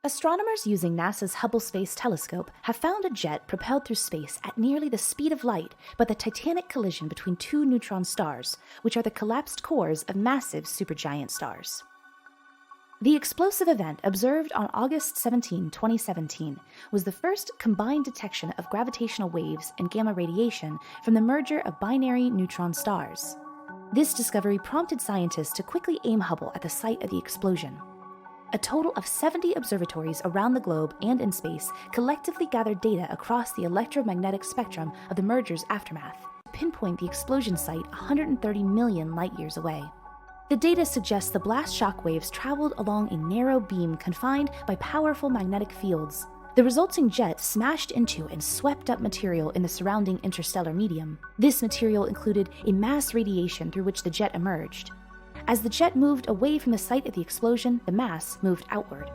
Astronomers using NASA's Hubble Space Telescope have found a jet propelled through space at nearly the speed of light by the titanic collision between two neutron stars, which are the collapsed cores of massive supergiant stars. The explosive event observed on August 17, 2017, was the first combined detection of gravitational waves and gamma radiation from the merger of binary neutron stars. This discovery prompted scientists to quickly aim Hubble at the site of the explosion. A total of 70 observatories around the globe and in space collectively gathered data across the electromagnetic spectrum of the merger's aftermath to pinpoint the explosion site 130 million light-years away. The data suggests the blast shock waves traveled along a narrow beam confined by powerful magnetic fields. The resulting jet smashed into and swept up material in the surrounding interstellar medium. This material included a mass radiation through which the jet emerged. As the jet moved away from the site of the explosion, the mass moved outward.